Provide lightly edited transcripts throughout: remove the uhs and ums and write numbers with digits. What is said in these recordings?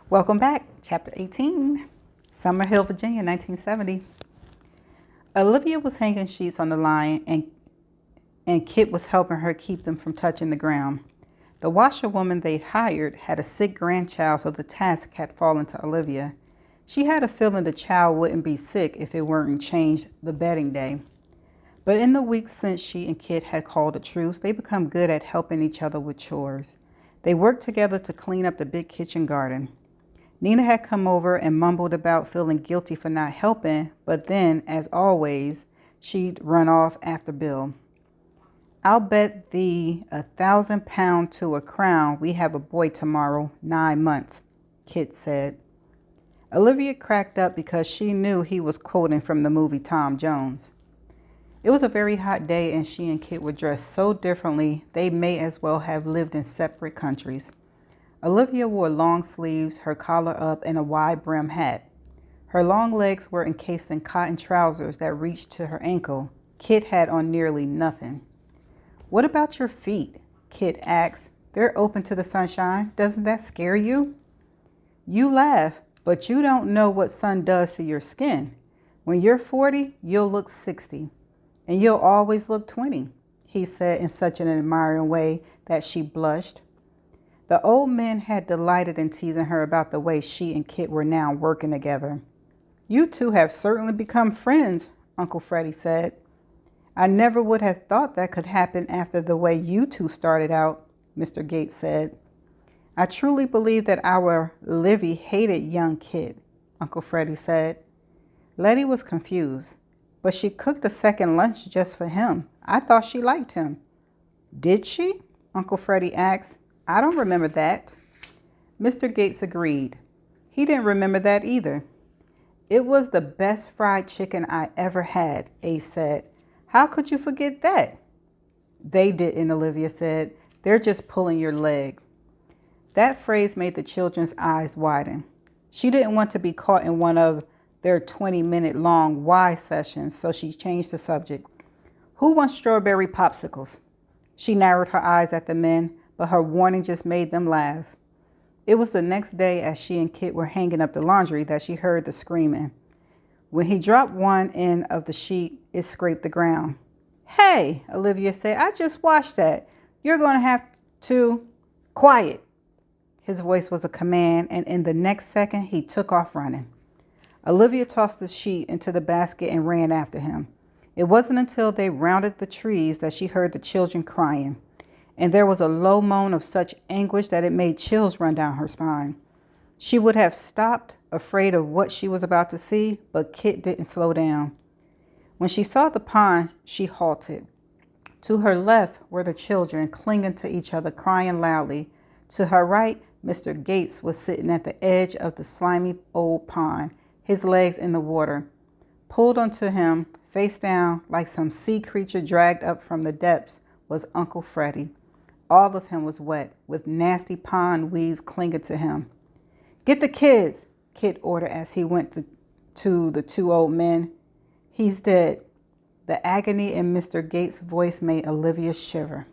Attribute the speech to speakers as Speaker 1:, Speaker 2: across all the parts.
Speaker 1: Welcome back, Chapter 18, Summer Hill, Virginia, 1970. Olivia was hanging sheets on the line, and Kit was helping her keep them from touching the ground. The washerwoman they'd hired had a sick grandchild, so the task had fallen to Olivia. She had a feeling the child wouldn't be sick if it weren't changed the bedding day. But in the weeks since she and Kit had called a truce, they become good at helping each other with chores. They worked together to clean up the big kitchen garden. Nina had come over and mumbled about feeling guilty for not helping, but then, as always, she'd run off after Bill. "I'll bet thee £1,000 to a crown we have a boy tomorrow, 9 months, Kit said. Olivia cracked up because she knew he was quoting from the movie Tom Jones. It was a very hot day, and she and Kit were dressed so differently they may as well have lived in separate countries. Olivia wore long sleeves, her collar up, and a wide brim hat. Her long legs were encased in cotton trousers that reached to her ankle. Kit had on nearly nothing. "What about your feet?" Kit asked. "They're open to the sunshine. Doesn't that scare you?" "You laugh, but you don't know what sun does to your skin. When you're 40, you'll look 60, and you'll always look 20, he said in such an admiring way that she blushed. The old men had delighted in teasing her about the way she and Kit were now working together. "You two have certainly become friends," Uncle Freddie said. "I never would have thought that could happen after the way you two started out," Mr. Gates said. "I truly believe that our Livy hated young Kit," Uncle Freddie said. Letty was confused. "But she cooked a second lunch just for him. I thought she liked him." "Did she?" Uncle Freddie asked. "I don't remember that." Mr. Gates agreed. He didn't remember that either. "It was the best fried chicken I ever had," Ace said. "How could you forget that?" "They didn't," Olivia said. "They're just pulling your leg." That phrase made the children's eyes widen. She didn't want to be caught in one of their 20-minute long why sessions, so she changed the subject. "Who wants strawberry popsicles?" She narrowed her eyes at the men, but her warning just made them laugh. It was the next day, as she and Kit were hanging up the laundry, that she heard the screaming. When he dropped one end of the sheet, it scraped the ground. "Hey," Olivia said, "I just washed that. You're going to have to—" "Quiet." His voice was a command, and in the next second, he took off running. Olivia tossed the sheet into the basket and ran after him. It wasn't until they rounded the trees that she heard the children crying, and there was a low moan of such anguish that it made chills run down her spine. She would have stopped, afraid of what she was about to see, but Kit didn't slow down. When she saw the pond, she halted. To her left were the children, clinging to each other, crying loudly. To her right, Mr. Gates was sitting at the edge of the slimy old pond, his legs in the water. Pulled onto him, face down, like some sea creature dragged up from the depths, was Uncle Freddie. All of him was wet, with nasty pond weeds clinging to him. "Get the kids," Kit ordered as he went to the two old men. "He's dead." The agony in Mr. Gates' voice made Olivia shiver.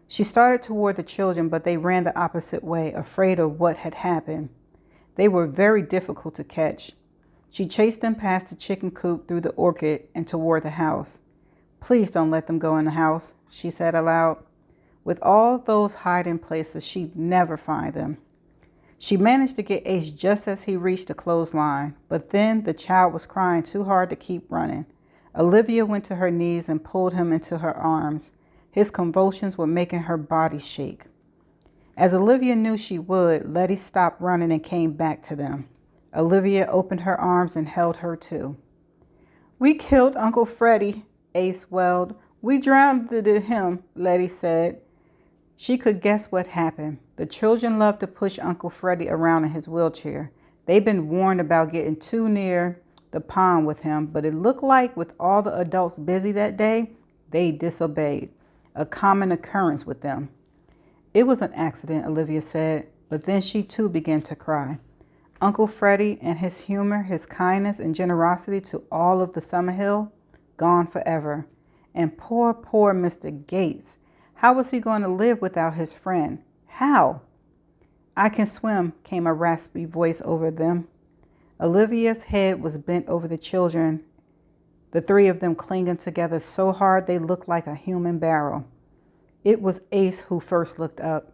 Speaker 1: She started toward the children, but they ran the opposite way, afraid of what had happened. They were very difficult to catch. She chased them past the chicken coop, through the orchard, and toward the house. "Please don't let them go in the house," she said aloud. With all those hiding places, she'd never find them. She managed to get Ace just as he reached the clothesline, but then the child was crying too hard to keep running. Olivia went to her knees and pulled him into her arms. His convulsions were making her body shake. As Olivia knew she would, Letty stopped running and came back to them. Olivia opened her arms and held her too. "We killed Uncle Freddie," Ace wailed. "We drowned him," Letty said. She could guess what happened. The children loved to push Uncle Freddie around in his wheelchair. They'd been warned about getting too near the pond with him, but it looked like with all the adults busy that day, they disobeyed, a common occurrence with them. "It was an accident," Olivia said, but then she too began to cry. Uncle Freddie and his humor, his kindness and generosity to all of the Summerhill, gone forever. And poor Mr. Gates. How was he going to live without his friend? How? "I can swim," came a raspy voice over them. Olivia's head was bent over the children, the three of them clinging together so hard they looked like a human barrel. It was Ace who first looked up.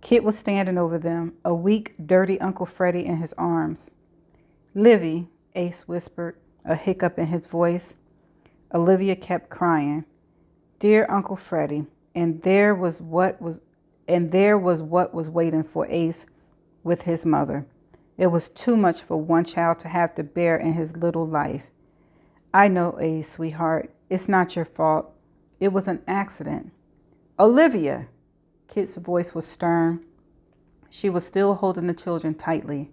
Speaker 1: Kit was standing over them, a weak, dirty Uncle Freddie in his arms. "Livy," Ace whispered, a hiccup in his voice. Olivia kept crying. "Dear Uncle Freddie," and there was what was waiting for Ace with his mother. It was too much for one child to have to bear in his little life. "I know, Ace, sweetheart. It's not your fault. It was an accident." "Olivia!" Kit's voice was stern. She was still holding the children tightly.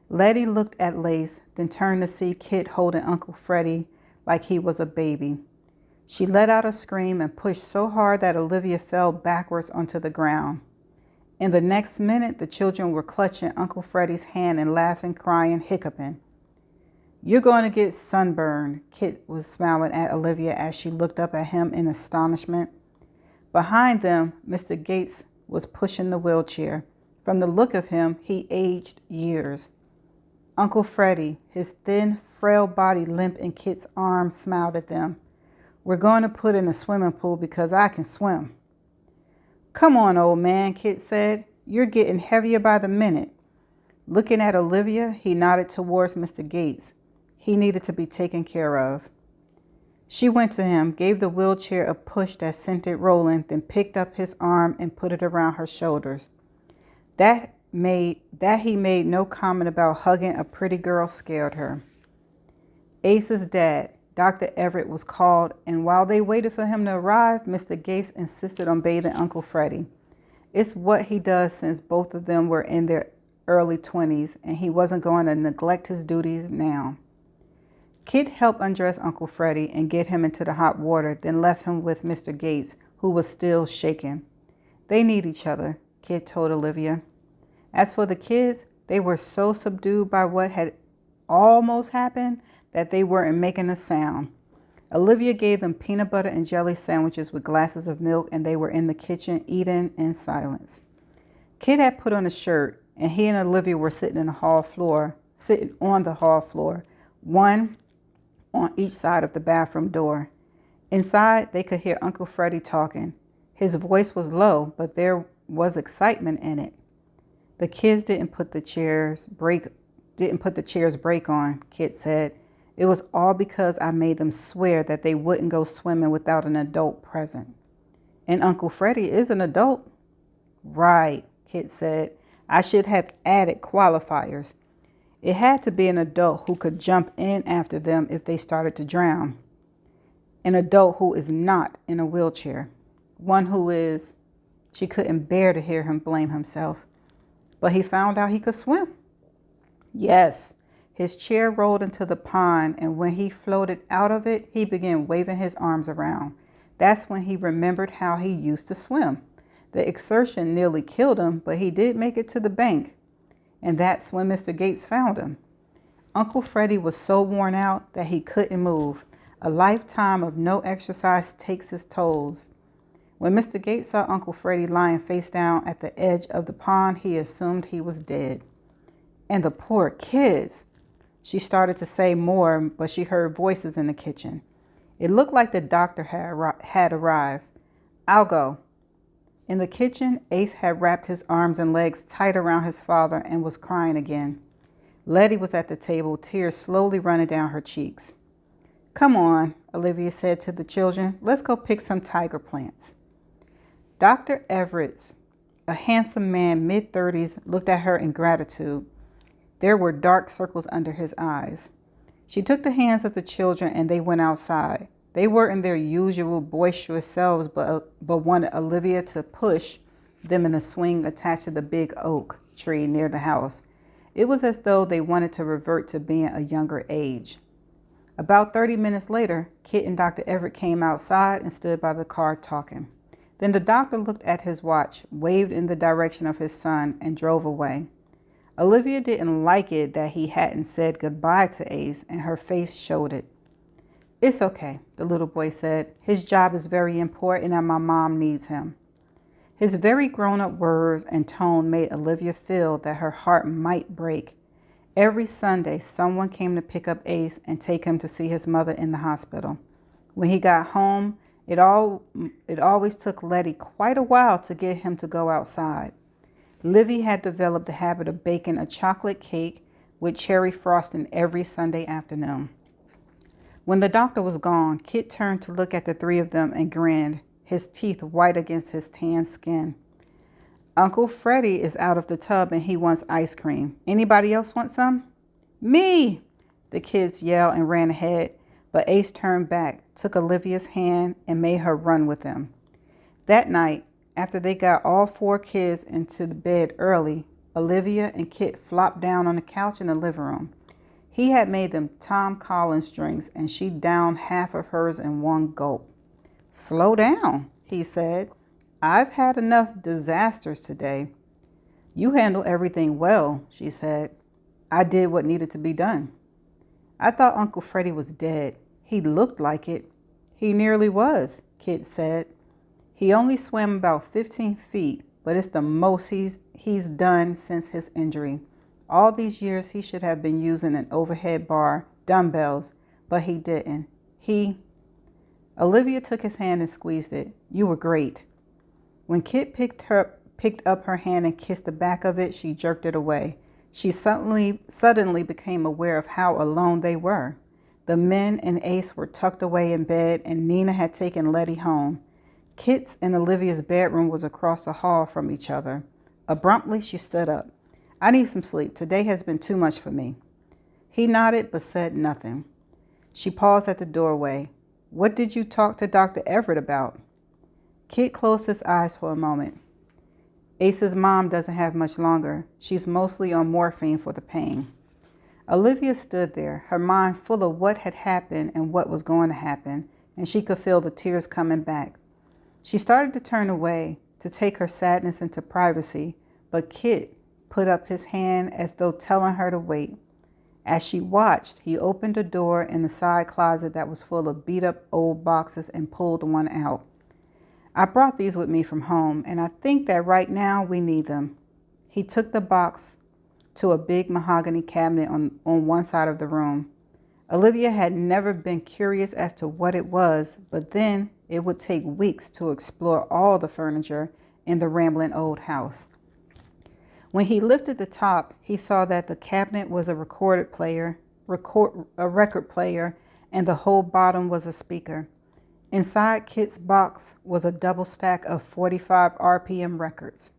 Speaker 1: Letty looked at Lace, then turned to see Kit holding Uncle Freddie like he was a baby. She let out a scream and pushed so hard that Olivia fell backwards onto the ground. In the next minute, the children were clutching Uncle Freddie's hand and laughing, crying, hiccuping. "You're going to get sunburned," Kit was smiling at Olivia as she looked up at him in astonishment. Behind them, Mr. Gates was pushing the wheelchair. From the look of him, he aged years. Uncle Freddie, his thin, frail body limp in Kit's arms, smiled at them. "We're going to put in a swimming pool because I can swim." "Come on, old man," Kit said. "You're getting heavier by the minute." Looking at Olivia, he nodded towards Mr. Gates. He needed to be taken care of. She went to him, gave the wheelchair a push that sent it rolling, then picked up his arm and put it around her shoulders. That he made no comment about hugging a pretty girl scared her. Ace's dad, Dr. Everett, was called, and while they waited for him to arrive, Mr. Gates insisted on bathing Uncle Freddie. It's what he does since both of them were in their early 20s, and he wasn't going to neglect his duties now. Kit helped undress Uncle Freddie and get him into the hot water, then left him with Mr. Gates, who was still shaking. "They need each other," Kit told Olivia. As for the kids, they were so subdued by what had almost happened that they weren't making a sound. Olivia gave them peanut butter and jelly sandwiches with glasses of milk, and they were in the kitchen eating in silence. Kit had put on a shirt, and he and Olivia were sitting on the hall floor, one on each side of the bathroom door. Inside, they could hear Uncle Freddie talking. His voice was low, but there was excitement in it. "The kids didn't put the chairs brake on," Kit said. "It was all because I made them swear that they wouldn't go swimming without an adult present." "And Uncle Freddie is an adult." "Right," Kit said. "I should have added qualifiers. It had to be an adult who could jump in after them if they started to drown. An adult who is not in a wheelchair. One who is..." She couldn't bear to hear him blame himself. "But he found out he could swim." "Yes." His chair rolled into the pond, and when he floated out of it, he began waving his arms around. That's when he remembered how he used to swim. The exertion nearly killed him, but he did make it to the bank. And that's when Mr. Gates found him. Uncle Freddie was so worn out that he couldn't move. A lifetime of no exercise takes its tolls. When Mr. Gates saw Uncle Freddie lying face down at the edge of the pond, he assumed he was dead. "And the poor kids." She started to say more, but she heard voices in the kitchen. It looked like the doctor had arrived. "I'll go." In the kitchen, Ace had wrapped his arms and legs tight around his father and was crying again. Letty was at the table, tears slowly running down her cheeks. "Come on," Olivia said to the children. "Let's go pick some tiger plants." Dr. Everett, a handsome man, mid-30s, looked at her in gratitude. There were dark circles under his eyes. She took the hands of the children and they went outside. They were in their usual boisterous selves, but wanted Olivia to push them in a swing attached to the big oak tree near the house. It was as though they wanted to revert to being a younger age. About 30 minutes later, Kit and Dr. Everett came outside and stood by the car talking. Then the doctor looked at his watch, waved in the direction of his son, and drove away. Olivia didn't like it that he hadn't said goodbye to Ace, and her face showed it. "It's okay," the little boy said. "His job is very important and my mom needs him." His very grown-up words and tone made Olivia feel that her heart might break. Every Sunday, someone came to pick up Ace and take him to see his mother in the hospital. When he got home, it always took Letty quite a while to get him to go outside. Livy had developed the habit of baking a chocolate cake with cherry frosting every Sunday afternoon. When the doctor was gone, Kit turned to look at the three of them and grinned, his teeth white against his tan skin. Uncle Freddie is out of the tub and he wants ice cream. Anybody else want some? Me! The kids yelled and ran ahead, but Ace turned back, took Olivia's hand, and made her run with him. That night, after they got all four kids into the bed early, Olivia and Kit flopped down on the couch in the living room. He had made them Tom Collins drinks, and she downed half of hers in one gulp. Slow down, he said. I've had enough disasters today. You handle everything well, she said. I did what needed to be done. I thought Uncle Freddie was dead. He looked like it. He nearly was, Kit said. He only swam about 15 feet, but it's the most he's done since his injury. All these years he should have been using an overhead bar, dumbbells, but he didn't. Olivia took his hand and squeezed it. You were great. When Kit picked up her hand and kissed the back of it, she jerked it away. She suddenly became aware of how alone they were. The men and Ace were tucked away in bed, and Nina had taken Letty home. Kit's and Olivia's bedroom was across the hall from each other. Abruptly, she stood up. I need some sleep. Today has been too much for me. He nodded but said nothing. She paused at the doorway. What did you talk to Dr. Everett about? Kit closed his eyes for a moment. Ace's mom doesn't have much longer. She's mostly on morphine for the pain. Olivia stood there, her mind full of what had happened and what was going to happen, and she could feel the tears coming back. She started to turn away, to take her sadness into privacy, but Kit put up his hand as though telling her to wait. As she watched, he opened a door in the side closet that was full of beat-up old boxes and pulled one out. I brought these with me from home, and I think that right now we need them. He took the box to a big mahogany cabinet on one side of the room. Olivia had never been curious as to what it was, but then it would take weeks to explore all the furniture in the rambling old house. When he lifted the top, he saw that the cabinet was a record player, and the whole bottom was a speaker. Inside Kit's box was a double stack of 45 RPM records.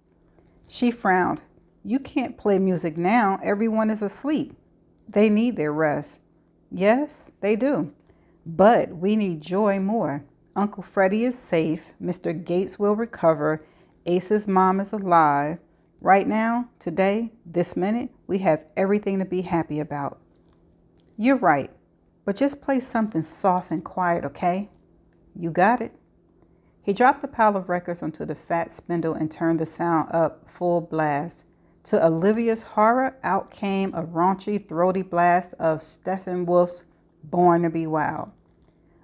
Speaker 1: She frowned. You can't play music now. Everyone is asleep. They need their rest. Yes, they do. But we need joy more. Uncle Freddie is safe. Mr. Gates will recover. Ace's mom is alive. Right now, today, this minute, we have everything to be happy about. You're right, but just play something soft and quiet, okay? You got it. He dropped the pile of records onto the fat spindle and turned the sound up full blast. To Olivia's horror, out came a raunchy, throaty blast of Steppenwolf's Born to Be Wild.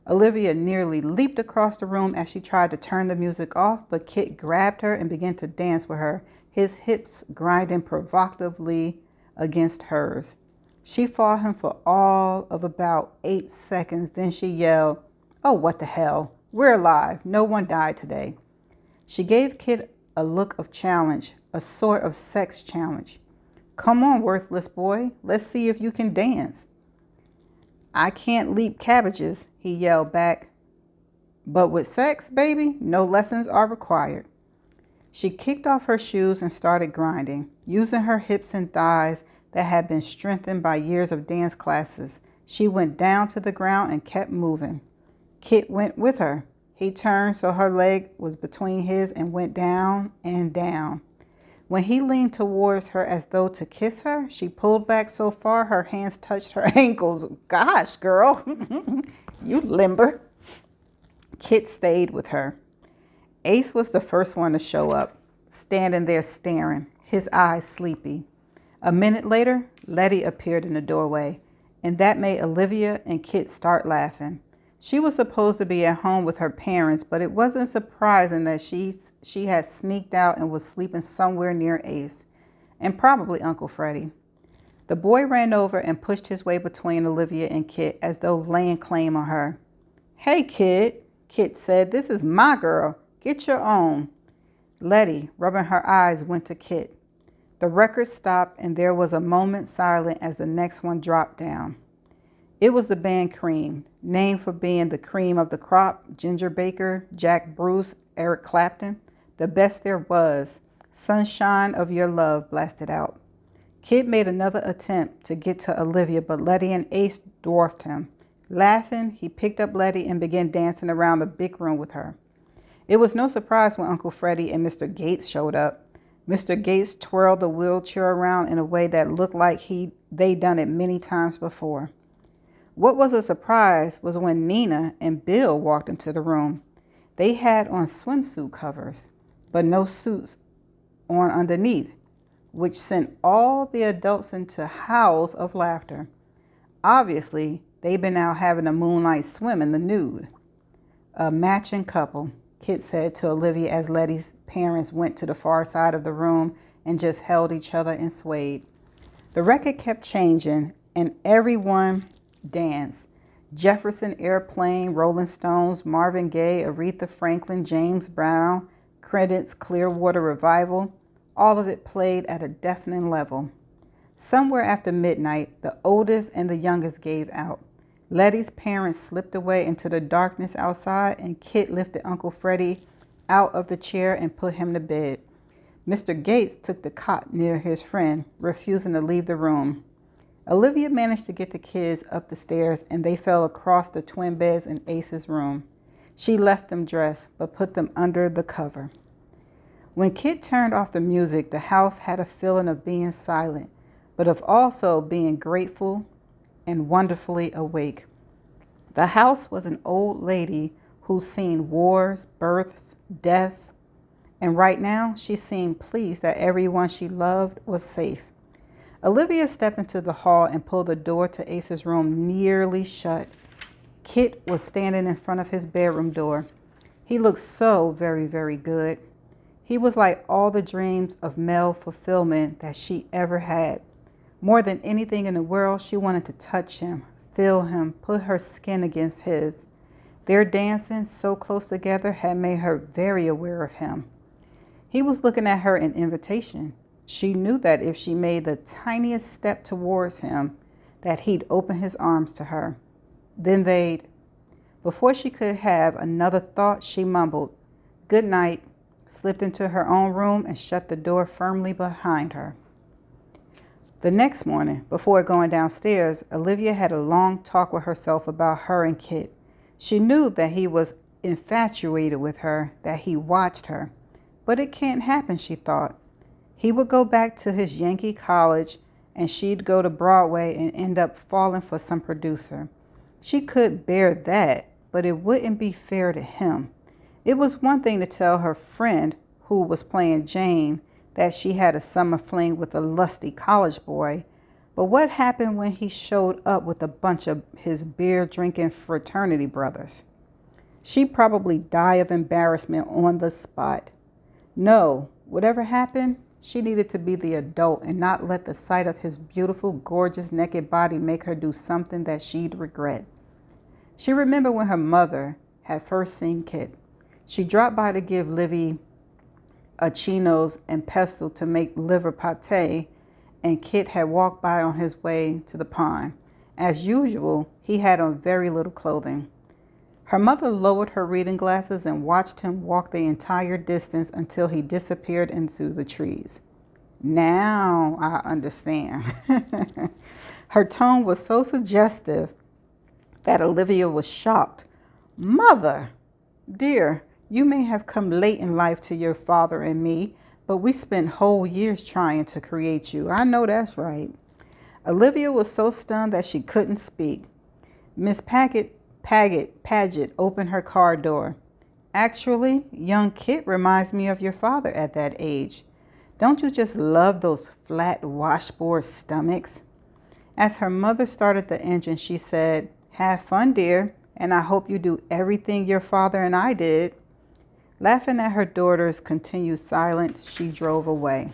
Speaker 1: Olivia nearly leaped across the room as she tried to turn the music off, but Kit grabbed her and began to dance with her, his hips grinding provocatively against hers. She fought him for all of about 8 seconds. Then she yelled, "Oh, what the hell? We're alive. No one died today." She gave Kit a look of challenge, a sort of sex challenge. "Come on, worthless boy. Let's see if you can dance." "I can't leap cabbages," he yelled back. "But with sex, baby, no lessons are required." She kicked off her shoes and started grinding, using her hips and thighs that had been strengthened by years of dance classes. She went down to the ground and kept moving. Kit went with her. He turned so her leg was between his and went down and down. When he leaned towards her as though to kiss her, she pulled back so far her hands touched her ankles. "Gosh, girl, you limber." Kit stayed with her. Ace was the first one to show up, standing there staring, his eyes sleepy. A minute later, Letty appeared in the doorway, and that made Olivia and Kit start laughing. She was supposed to be at home with her parents, but it wasn't surprising that she had sneaked out and was sleeping somewhere near Ace, and probably Uncle Freddie. The boy ran over and pushed his way between Olivia and Kit as though laying claim on her. "Hey, kid," Kit said, "this is my girl. Get your own." Letty, rubbing her eyes, went to Kit. The record stopped and there was a moment silent as the next one dropped down. It was the band Cream, named for being the cream of the crop. Ginger Baker, Jack Bruce, Eric Clapton. The best there was. "Sunshine of Your Love" blasted out. Kit made another attempt to get to Olivia, but Letty and Ace dwarfed him. Laughing, he picked up Letty and began dancing around the big room with her. It was no surprise when Uncle Freddie and Mr. Gates showed up. Mr. Gates twirled the wheelchair around in a way that looked like they'd done it many times before. What was a surprise was when Nina and Bill walked into the room. They had on swimsuit covers, but no suits on underneath, which sent all the adults into howls of laughter. Obviously, they'd been out having a moonlight swim in the nude. "A matching couple," Kit said to Olivia as Letty's parents went to the far side of the room and just held each other and swayed. The record kept changing and everyone danced. Jefferson Airplane, Rolling Stones, Marvin Gaye, Aretha Franklin, James Brown, Creedence Clearwater Revival, all of it played at a deafening level. Somewhere after midnight, the oldest and the youngest gave out. Letty's parents slipped away into the darkness outside, and Kit lifted Uncle Freddie out of the chair and put him to bed. Mr. Gates took the cot near his friend, refusing to leave the room. Olivia managed to get the kids up the stairs, and they fell across the twin beds in Ace's room. She left them dressed, but put them under the cover. When Kit turned off the music, the house had a feeling of being silent, but of also being grateful and wonderfully awake. The house was an old lady who'd seen wars, births, deaths, and right now she seemed pleased that everyone she loved was safe. Olivia stepped into the hall and pulled the door to Ace's room nearly shut. Kit was standing in front of his bedroom door. He looked so very, very good. He was like all the dreams of male fulfillment that she ever had. More than anything in the world, she wanted to touch him, feel him, put her skin against his. Their dancing so close together had made her very aware of him. He was looking at her in invitation. She knew that if she made the tiniest step towards him, that he'd open his arms to her. Then before she could have another thought, she mumbled, "Good night," slipped into her own room and shut the door firmly behind her. The next morning, before going downstairs, Olivia had a long talk with herself about her and Kit. She knew that he was infatuated with her, that he watched her. But it can't happen, she thought. He would go back to his Yankee college and she'd go to Broadway and end up falling for some producer. She could bear that, but it wouldn't be fair to him. It was one thing to tell her friend, who was playing Jane, that she had a summer fling with a lusty college boy. But what happened when he showed up with a bunch of his beer-drinking fraternity brothers? She'd probably die of embarrassment on the spot. No, whatever happened, she needed to be the adult and not let the sight of his beautiful, gorgeous, naked body make her do something that she'd regret. She remembered when her mother had first seen Kit. She dropped by to give Livy a chinos and pestle to make liver pate, and Kit had walked by on his way to the pond. As usual, he had on very little clothing. Her mother lowered her reading glasses and watched him walk the entire distance until he disappeared into the trees. "Now I understand." Her tone was so suggestive that Olivia was shocked. "Mother, dear, you may have come late in life to your father and me, but we spent whole years trying to create you. I know that's right." Olivia was so stunned that she couldn't speak. Miss Paget opened her car door. "Actually, young Kit reminds me of your father at that age. Don't you just love those flat washboard stomachs?" As her mother started the engine, she said, "Have fun, dear. and I hope you do everything your father and I did." Laughing at her daughter's continued silence, she drove away.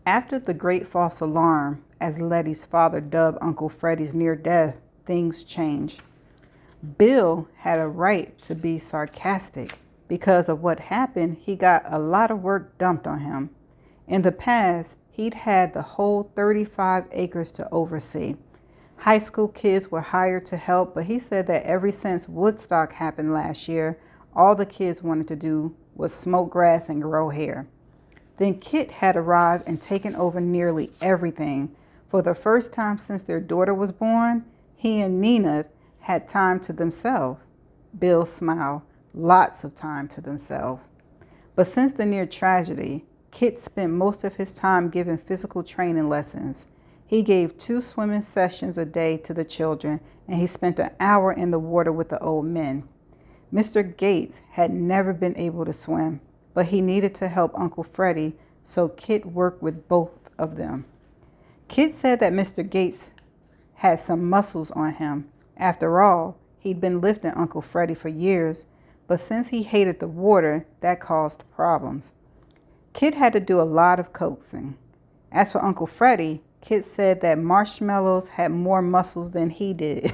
Speaker 1: After the great false alarm, as Letty's father dubbed Uncle Freddie's near death, things changed. Bill had a right to be sarcastic. Because of what happened, he got a lot of work dumped on him. In the past, he'd had the whole 35 acres to oversee. High school kids were hired to help, but he said that ever since Woodstock happened last year, all the kids wanted to do was smoke grass and grow hair. Then Kit had arrived and taken over nearly everything. For the first time since their daughter was born, he and Nina had time to themselves. Bill smiled. Lots of time to themselves. But since the near tragedy, Kit spent most of his time giving physical training lessons. He gave 2 swimming sessions a day to the children, and he spent an hour in the water with the old men. Mr. Gates had never been able to swim, but he needed to help Uncle Freddie, so Kit worked with both of them. Kit said that Mr. Gates had some muscles on him. After all, he'd been lifting Uncle Freddie for years, but since he hated the water, that caused problems. Kit had to do a lot of coaxing. As for Uncle Freddie, Kit said that Marshmallows had more muscles than he did.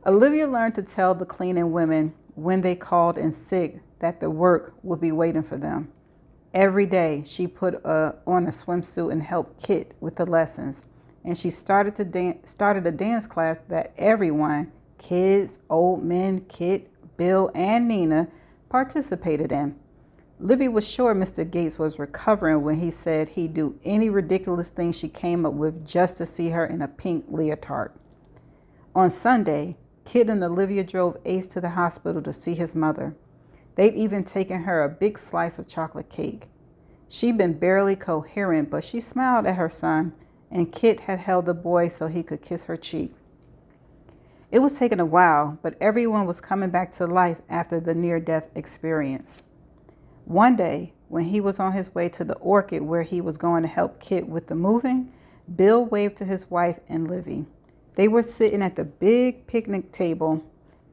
Speaker 1: Olivia learned to tell the cleaning women when they called in sick that the work would be waiting for them. Every day she put on a swimsuit and helped Kit with the lessons. And she started a dance class that everyone, kids, old men, Kit, Bill, and Nina, participated in. Livy was sure Mr. Gates was recovering when he said he'd do any ridiculous thing she came up with just to see her in a pink leotard. On Sunday, Kit and Olivia drove Ace to the hospital to see his mother. They'd even taken her a big slice of chocolate cake. She'd been barely coherent, but she smiled at her son, and Kit had held the boy so he could kiss her cheek. It was taking a while, but everyone was coming back to life after the near-death experience. One day, when he was on his way to the orchid where he was going to help Kit with the moving, Bill waved to his wife and Livy. They were sitting at the big picnic table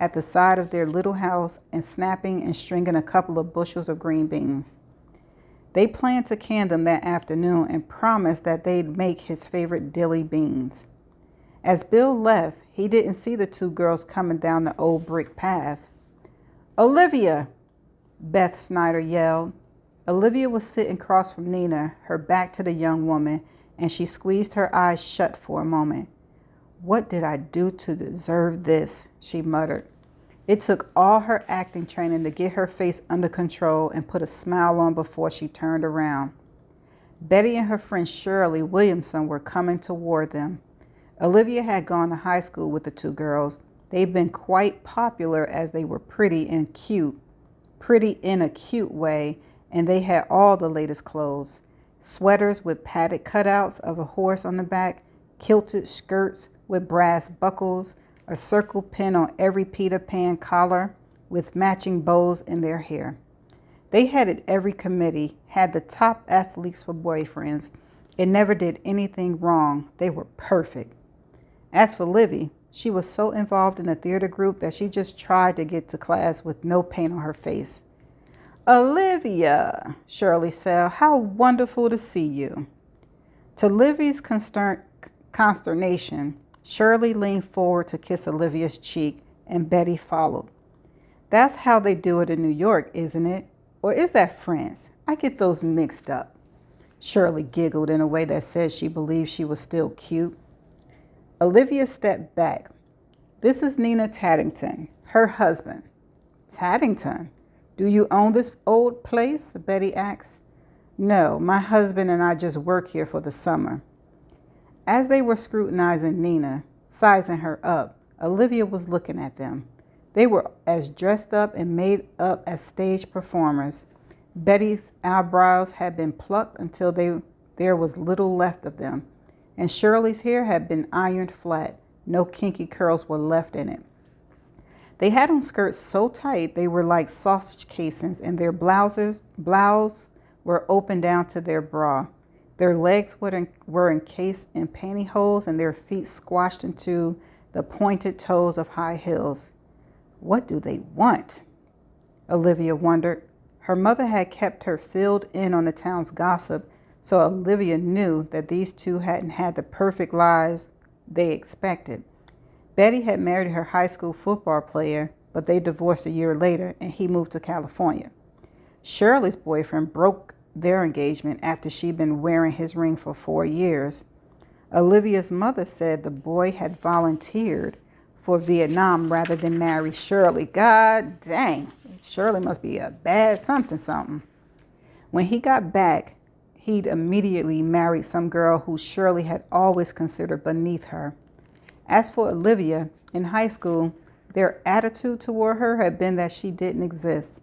Speaker 1: at the side of their little house and snapping and stringing a couple of bushels of green beans. They planned to can them that afternoon and promised that they'd make his favorite dilly beans. As Bill left, he didn't see the 2 girls coming down the old brick path. "Olivia!" Beth Snyder yelled. Olivia was sitting across from Nina, her back to the young woman, and she squeezed her eyes shut for a moment. "What did I do to deserve this?" she muttered. It took all her acting training to get her face under control and put a smile on before she turned around. Betty and her friend Shirley Williamson were coming toward them. Olivia had gone to high school with the 2 girls. They'd been quite popular as they were pretty in a cute way, and they had all the latest clothes. Sweaters with padded cutouts of a horse on the back, kilted skirts with brass buckles, a circle pin on every Peter Pan collar, with matching bows in their hair. They headed every committee, had the top athletes for boyfriends, and never did anything wrong. They were perfect. As for Livy, she was so involved in a theater group that she just tried to get to class with no paint on her face. "Olivia," Shirley said, "how wonderful to see you." To Livy's consternation, Shirley leaned forward to kiss Olivia's cheek, and Betty followed. "That's how they do it in New York, isn't it? Or is that France? I get those mixed up." Shirley giggled in a way that said she believed she was still cute. Olivia stepped back. "This is Nina Taddington, her husband." "Taddington? Do you own this old place?" Betty asked. "No, my husband and I just work here for the summer." As they were scrutinizing Nina, sizing her up, Olivia was looking at them. They were as dressed up and made up as stage performers. Betty's eyebrows had been plucked until there was little left of them, and Shirley's hair had been ironed flat. No kinky curls were left in it. They had on skirts so tight they were like sausage casings, and their blouses were open down to their bra. Their legs were encased in pantyhose and their feet squashed into the pointed toes of high heels. What do they want? Olivia wondered. Her mother had kept her filled in on the town's gossip, so Olivia knew that these two hadn't had the perfect lives they expected. Betty had married her high school football player, but they divorced a year later and he moved to California. Shirley's boyfriend broke their engagement after she'd been wearing his ring for 4 years. Olivia's mother said the boy had volunteered for Vietnam rather than marry Shirley. God dang, Shirley must be a bad something. When he got back, he'd immediately married some girl who Shirley had always considered beneath her. As for Olivia, in high school, their attitude toward her had been that she didn't exist.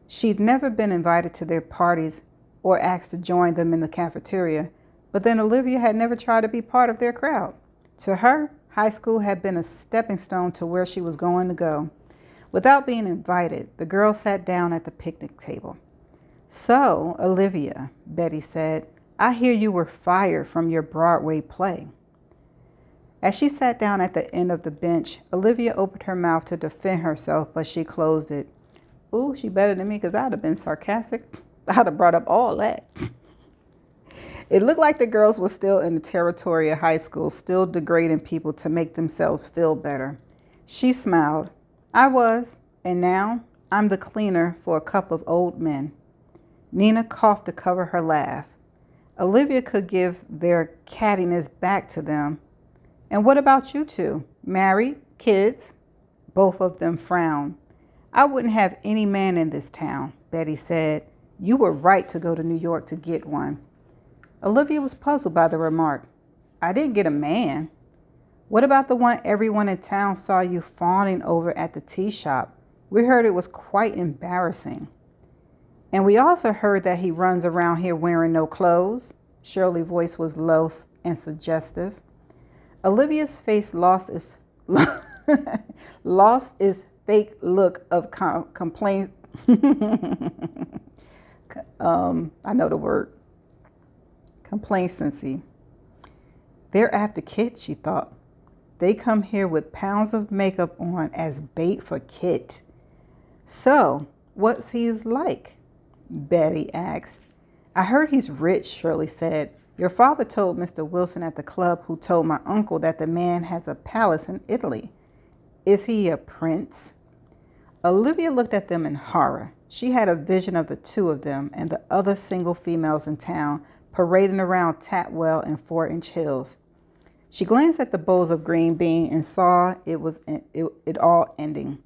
Speaker 1: She'd never been invited to their parties or asked to join them in the cafeteria, but then Olivia had never tried to be part of their crowd. To her, high school had been a stepping stone to where she was going to go. Without being invited, the girls sat down at the picnic table. "So, Olivia," Betty said, "I hear you were fired from your Broadway play." As she sat down at the end of the bench, Olivia opened her mouth to defend herself, but she closed it. Ooh, she better than me because I'd have been sarcastic. I'd have brought up all that. It looked like the girls were still in the territory of high school, still degrading people to make themselves feel better. She smiled. "I was, and now I'm the cleaner for a couple of old men." Nina coughed to cover her laugh. Olivia could give their cattiness back to them. "And what about you two? Married? Kids?" Both of them frowned. "I wouldn't have any man in this town," Betty said. "You were right to go to New York to get one." Olivia was puzzled by the remark. "I didn't get a man." "What about the one everyone in town saw you fawning over at the tea shop? We heard it was quite embarrassing." "And we also heard that he runs around here wearing no clothes." Shirley's voice was low and suggestive. Olivia's face lost its fake look of complaint. I know the word. Complacency. "They're after Kit," she thought. "They come here with pounds of makeup on as bait for Kit." "So, what's he like?" Betty asked. "I heard he's rich," Shirley said. "Your father told Mr. Wilson at the club, who told my uncle that the man has a palace in Italy. Is he a prince?" Olivia looked at them in horror. She had a vision of the two of them and the other single females in town parading around Tatwell and 4-Inch Hills. She glanced at the bowls of green bean and saw it all ending.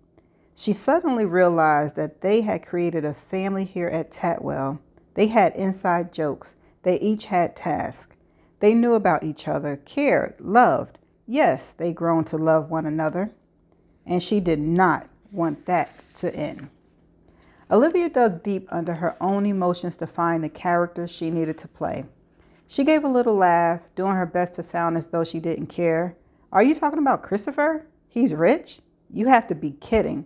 Speaker 1: She suddenly realized that they had created a family here at Tatwell. They had inside jokes. They each had tasks. They knew about each other, cared, loved. Yes, they'd grown to love one another. And she did not want that to end. Olivia dug deep under her own emotions to find the character she needed to play. She gave a little laugh, doing her best to sound as though she didn't care. "Are you talking about Christopher? He's rich? You have to be kidding.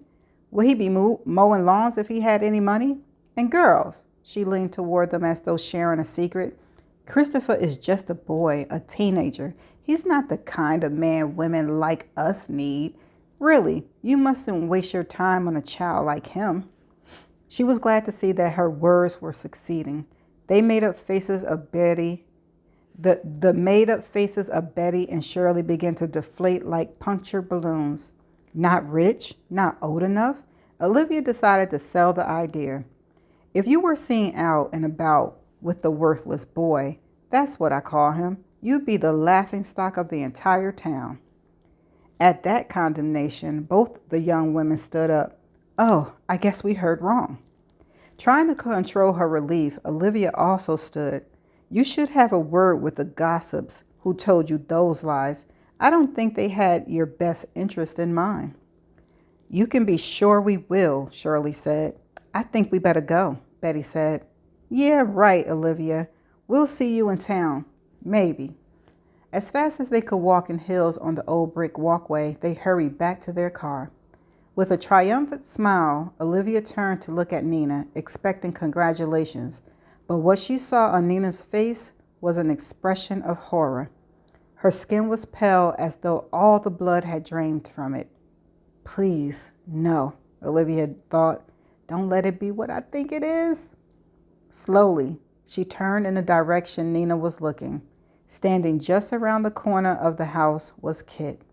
Speaker 1: Would he be mowing lawns if he had any money? And girls," she leaned toward them as though sharing a secret, "Christopher is just a boy, a teenager. He's not the kind of man women like us need. Really, you mustn't waste your time on a child like him." She was glad to see that her words were succeeding. They made up faces of Betty. The made up faces of Betty and Shirley began to deflate like punctured balloons. Not rich, not old enough. Olivia decided to sell the idea. "If you were seen out and about with the worthless boy, that's what I call him, you'd be the laughingstock of the entire town." At that condemnation, both the young women stood up. "Oh, I guess we heard wrong." Trying to control her relief, Olivia also stood. "You should have a word with the gossips who told you those lies. I don't think they had your best interest in mind." "You can be sure we will," Shirley said. "I think we better go," Betty said. "Yeah, right, Olivia. We'll see you in town. Maybe." As fast as they could walk in heels on the old brick walkway, they hurried back to their car. With a triumphant smile, Olivia turned to look at Nina, expecting congratulations. But what she saw on Nina's face was an expression of horror. Her skin was pale as though all the blood had drained from it. Please, no, Olivia thought. Don't let it be what I think it is. Slowly, she turned in the direction Nina was looking. Standing just around the corner of the house was Kit,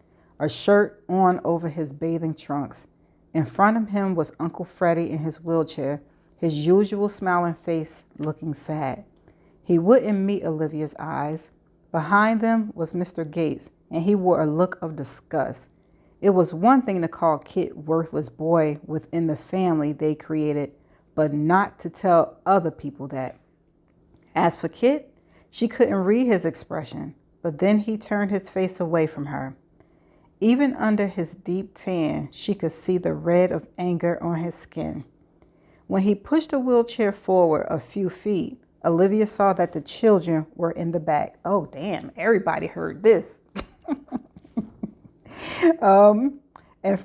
Speaker 1: a shirt on over his bathing trunks. In front of him was Uncle Freddie in his wheelchair, his usual smiling face looking sad. He wouldn't meet Olivia's eyes. Behind them was Mr. Gates, and he wore a look of disgust. It was one thing to call Kit worthless boy within the family they created, but not to tell other people that. As for Kit, she couldn't read his expression, but then he turned his face away from her. Even under his deep tan, she could see the red of anger on his skin. When he pushed the wheelchair forward a few feet, Olivia saw that the children were in the back. Oh, damn, everybody heard this. And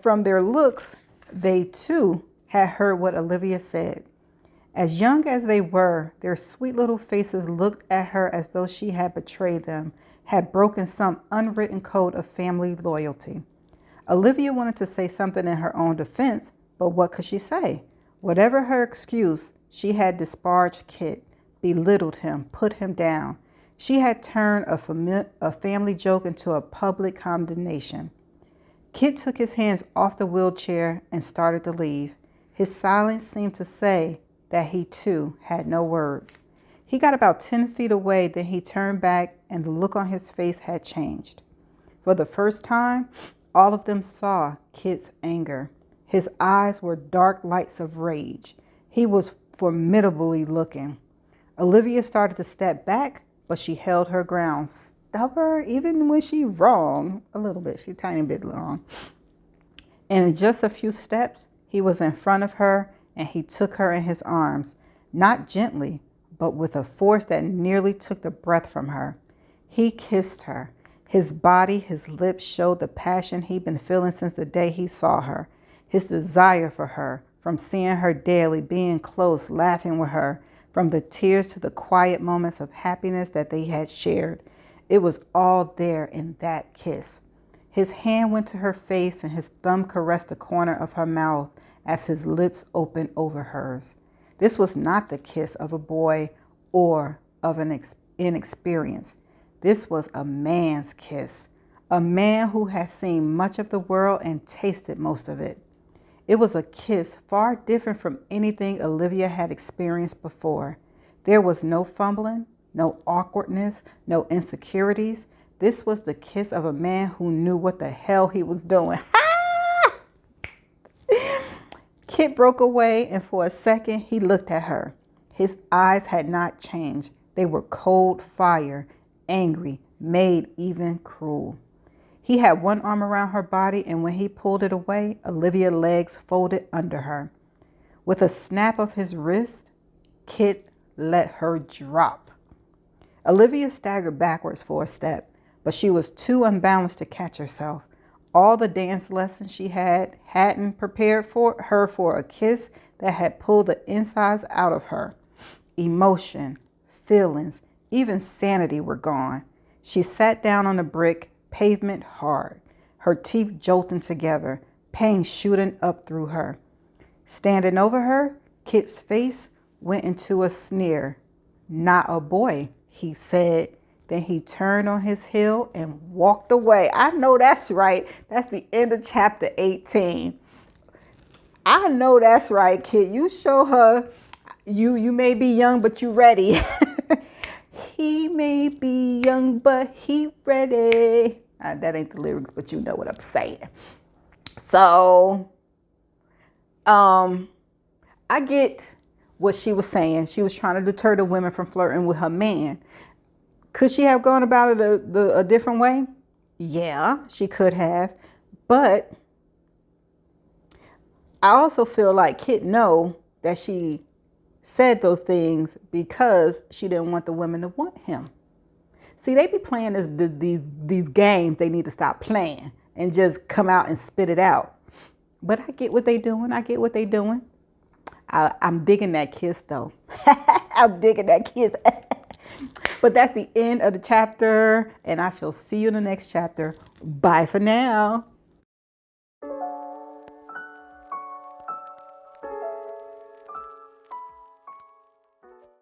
Speaker 1: from their looks, they too had heard what Olivia said. As young as they were, their sweet little faces looked at her as though she had betrayed them, had broken some unwritten code of family loyalty. Olivia wanted to say something in her own defense, but what could she say? Whatever her excuse, she had disparaged Kit, belittled him, put him down. She had turned a family joke into a public condemnation. Kit took his hands off the wheelchair and started to leave. His silence seemed to say that he too had no words. He got about 10 feet away, then he turned back and the look on his face had changed. For the first time, all of them saw Kit's anger. His eyes were dark lights of rage. He was formidably looking. Olivia started to step back, but she held her ground. Stubborn, even when she wrong. A little bit, she tiny bit wrong. And in just a few steps, he was in front of her and he took her in his arms, not gently, but with a force that nearly took the breath from her. He kissed her. His body, his lips showed the passion he'd been feeling since the day he saw her. His desire for her, from seeing her daily, being close, laughing with her, from the tears to the quiet moments of happiness that they had shared. It was all there in that kiss. His hand went to her face and his thumb caressed the corner of her mouth as his lips opened over hers. This was not the kiss of a boy or of an inexperience. This was a man's kiss, a man who had seen much of the world and tasted most of it. It was a kiss far different from anything Olivia had experienced before. There was no fumbling, no awkwardness, no insecurities. This was the kiss of a man who knew what the hell he was doing. Kit broke away, and for a second he looked at her. His eyes had not changed. They were cold fire, angry, made even cruel. He had one arm around her body, and when he pulled it away, Olivia's legs folded under her. With a snap of his wrist, Kit let her drop. Olivia staggered backwards for a step, but she was too unbalanced to catch herself. All the dance lessons she hadn't prepared for her for a kiss that had pulled the insides out of her. Emotion, feelings, even sanity were gone. She sat down on the brick pavement hard, her teeth jolting together, pain shooting up through her. Standing over her, Kit's face went into a sneer. "Not a boy," he said. Then he turned on his heel and walked away. I know that's right. That's the end of chapter 18. I know that's right, Kit. You show her you may be young, but you ready. He may be young, but he ready. That ain't the lyrics, but you know what I'm saying. So, I get what she was saying. She was trying to deter the women from flirting with her man. Could she have gone about it a different way? Yeah, she could have. But I also feel like Kit know that she said those things because she didn't want the women to want him. See, they be playing these games they need to stop playing and just come out and spit it out. But I get what they doing. I get what they doing. I'm digging that kiss, though. I'm digging that kiss. But But that's the end of the chapter, and I shall see you in the next chapter. Bye for now.